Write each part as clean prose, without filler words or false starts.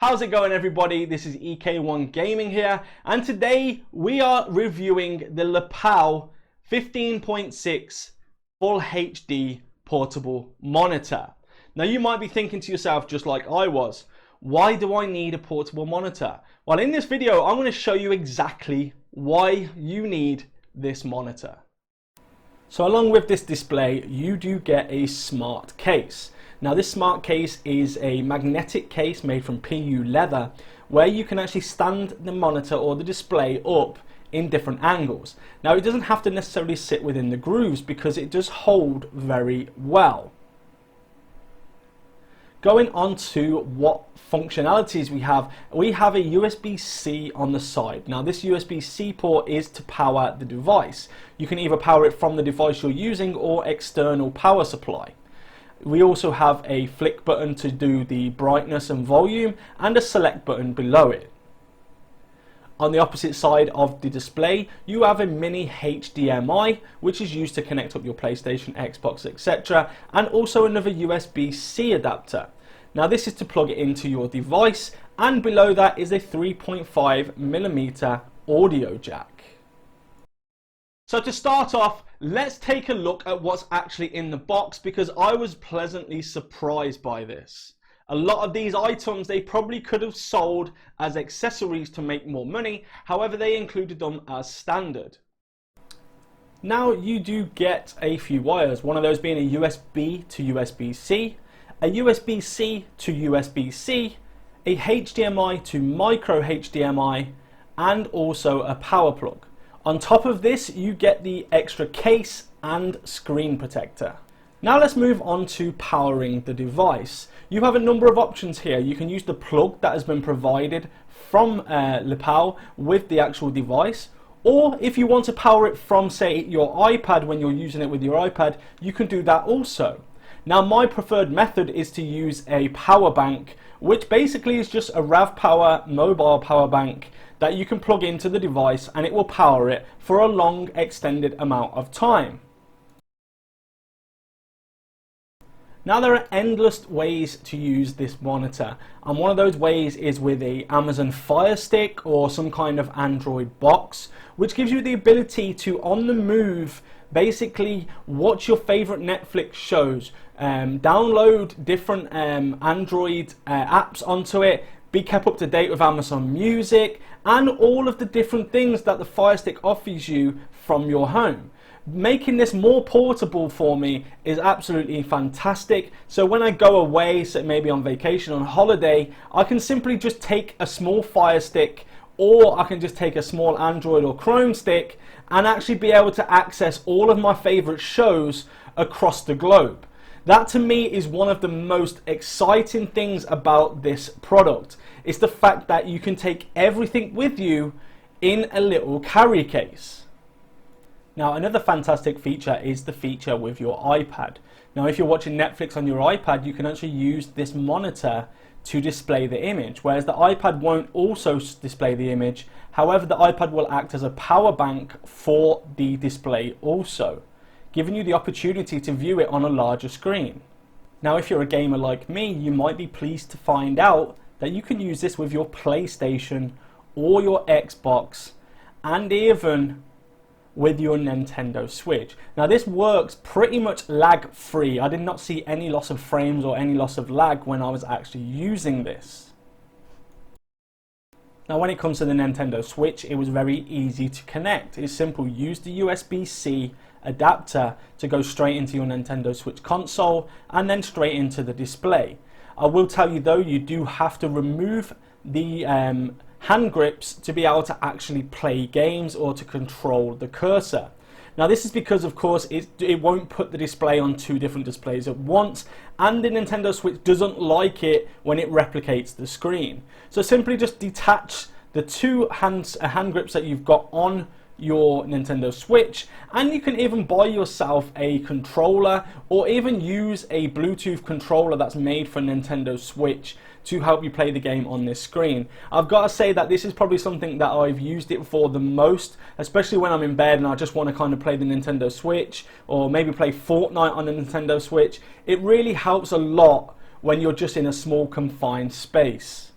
How's it going, everybody? This is EK1 Gaming here, and today we are reviewing the Lepow 15.6 Full HD portable monitor. Now you might be thinking to yourself, just like I was, why do I need a portable monitor? Well, in this video I'm going to show you exactly why you need this monitor. So along with this display, you do get a smart case. Now this smart case is a magnetic case made from PU leather, where you can actually stand the monitor or the display up in different angles. Now it doesn't have to necessarily sit within the grooves because it does hold very well. Going on to what functionalities we have a USB-C on the side. Now this USB-C port is to power the device. You can either power it from the device you're using or external power supply. We also have a flick button to do the brightness and volume and a select button below it. On the opposite side of the display, you have a Mini HDMI, which is used to connect up your PlayStation, Xbox, etc., and also another USB-C adapter. Now this is to plug it into your device, and below that is a 3.5mm audio jack. So to start off, let's take a look at what's actually in the box, because I was pleasantly surprised by this. A lot of these items they probably could have sold as accessories to make more money, however they included them as standard. Now you do get a few wires, one of those being a USB to USB-C, a USB-C to USB-C, a HDMI to micro HDMI, and also a power plug. On top of this, you get the extra case and screen protector. Now let's move on to powering the device. You have a number of options here. You can use the plug that has been provided from Lepow with the actual device, or if you want to power it from, say, your iPad when you're using it with your iPad, you can do that also. Now my preferred method is to use a power bank, which basically is just a RAV Power mobile power bank that you can plug into the device and it will power it for a long extended amount of time. Now there are endless ways to use this monitor, and one of those ways is with a Amazon Fire Stick or some kind of Android box, which gives you the ability to, on the move, basically watch your favorite Netflix shows, download different Android apps onto it, be kept up to date with Amazon Music, and all of the different things that the Fire Stick offers you from your home. Making this more portable for me is absolutely fantastic. So when I go away, so maybe on vacation, on holiday, I can simply just take a small Fire Stick, or I can just take a small Android or Chrome stick and actually be able to access all of my favorite shows across the globe. That to me is one of the most exciting things about this product. It's the fact that you can take everything with you in a little carry case. Now another fantastic feature is the feature with your iPad. Now if you're watching Netflix on your iPad, you can actually use this monitor to display the image, whereas the iPad won't also display the image. However, the iPad will act as a power bank for the display also, giving you the opportunity to view it on a larger screen. Now if you're a gamer like me, you might be pleased to find out that you can use this with your PlayStation or your Xbox, and even with your Nintendo Switch. Now this works pretty much lag free. I did not see any loss of frames or any loss of lag when I was actually using this. Now when it comes to the Nintendo Switch, it was very easy to connect. It's simple, use the USB-C adapter to go straight into your Nintendo Switch console and then straight into the display. I will tell you though, you do have to remove the hand grips to be able to actually play games or to control the cursor. Now this is because of course it won't put the display on two different displays at once, and the Nintendo Switch doesn't like it when it replicates the screen. So simply just detach the two hand grips that you've got on your Nintendo Switch, and you can even buy yourself a controller or even use a Bluetooth controller that's made for Nintendo Switch to help you play the game on this screen. I've got to say that this is probably something that I've used it for the most, especially when I'm in bed and I just want to kind of play the Nintendo Switch or maybe play Fortnite on the Nintendo Switch. It really helps a lot when you're just in a small confined space.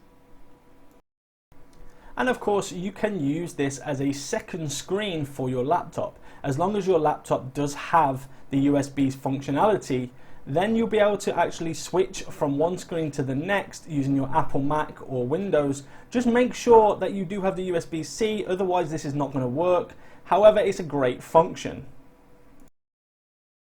And of course, you can use this as a second screen for your laptop. As long as your laptop does have the USB functionality, then you'll be able to actually switch from one screen to the next using your Apple Mac or Windows. Just make sure that you do have the USB-C, otherwise this is not going to work. However, it's a great function.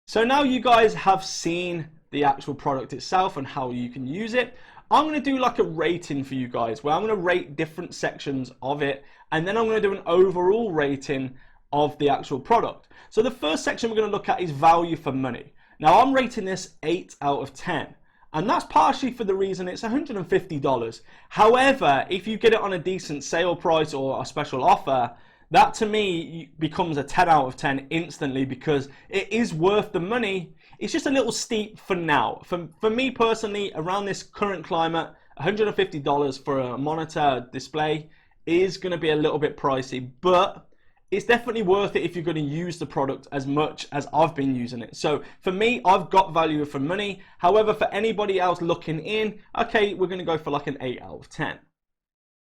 So now you guys have seen the actual product itself and how you can use it. I'm going to do like a rating for you guys where I'm going to rate different sections of it, and then I'm going to do an overall rating of the actual product. So the first section we're going to look at is value for money. Now I'm rating this 8 out of 10, and that's partially for the reason it's $150. However, if you get it on a decent sale price or a special offer, that to me becomes a 10 out of 10 instantly, because it is worth the money. It's just a little steep for now. For me personally, around this current climate, $150 for a monitor display is going to be a little bit pricey, but it's definitely worth it if you're going to use the product as much as I've been using it. So for me, I've got value for money. However, for anybody else looking in, okay, we're going to go for like an 8 out of 10.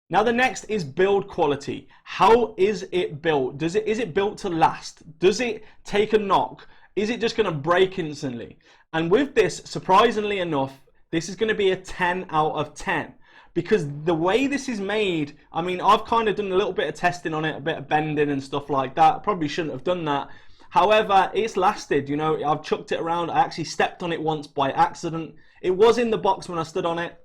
Now the next is build quality. How is it built? Is it built to last? Does it take a knock? Is it just going to break instantly? And with this, surprisingly enough, this is going to be a 10 out of 10. Because the way this is made, I mean, I've kind of done a little bit of testing on it, a bit of bending and stuff like that. Probably shouldn't have done that. However, it's lasted, you know, I've chucked it around. I actually stepped on it once by accident. It was in the box when I stood on it.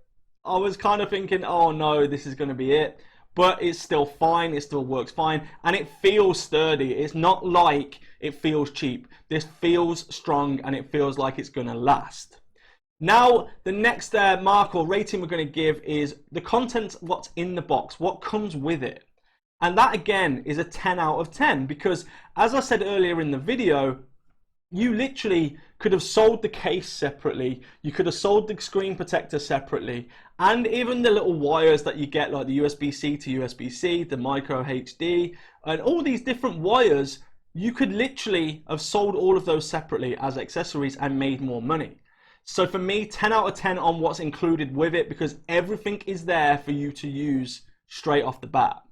I was kind of thinking, oh no, this is going to be it. But it's still fine, it still works fine, and it feels sturdy. It's not like it feels cheap. This feels strong, and it feels like it's going to last. Now, the next mark or rating we're going to give is the content, what's in the box, what comes with it. And that again is a 10 out of 10, because as I said earlier in the video, you literally could have sold the case separately, you could have sold the screen protector separately, and even the little wires that you get, like the USB-C to USB-C, the micro HD, and all these different wires, you could literally have sold all of those separately as accessories and made more money. So for me, 10 out of 10 on what's included with it, because everything is there for you to use straight off the bat.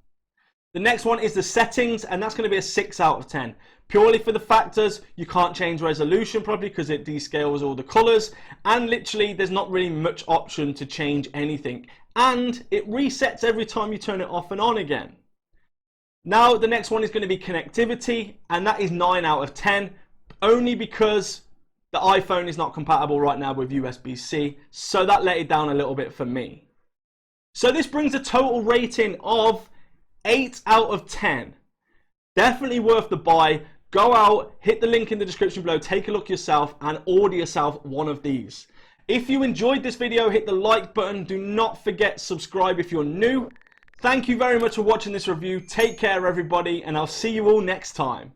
The next one is the settings, and that's going to be a 6 out of 10. Purely for the factors, you can't change resolution properly because it descales all the colors, and literally there's not really much option to change anything. And it resets every time you turn it off and on again. Now the next one is going to be connectivity, and that is 9 out of 10, only because the iPhone is not compatible right now with USB-C, so that let it down a little bit for me. So this brings a total rating of 8 out of 10. Definitely worth the buy. Go out, hit the link in the description below, take a look yourself and order yourself one of these. If you enjoyed this video, hit the like button. Do not forget subscribe if you're new. Thank you very much for watching this review. Take care everybody, and I'll see you all next time.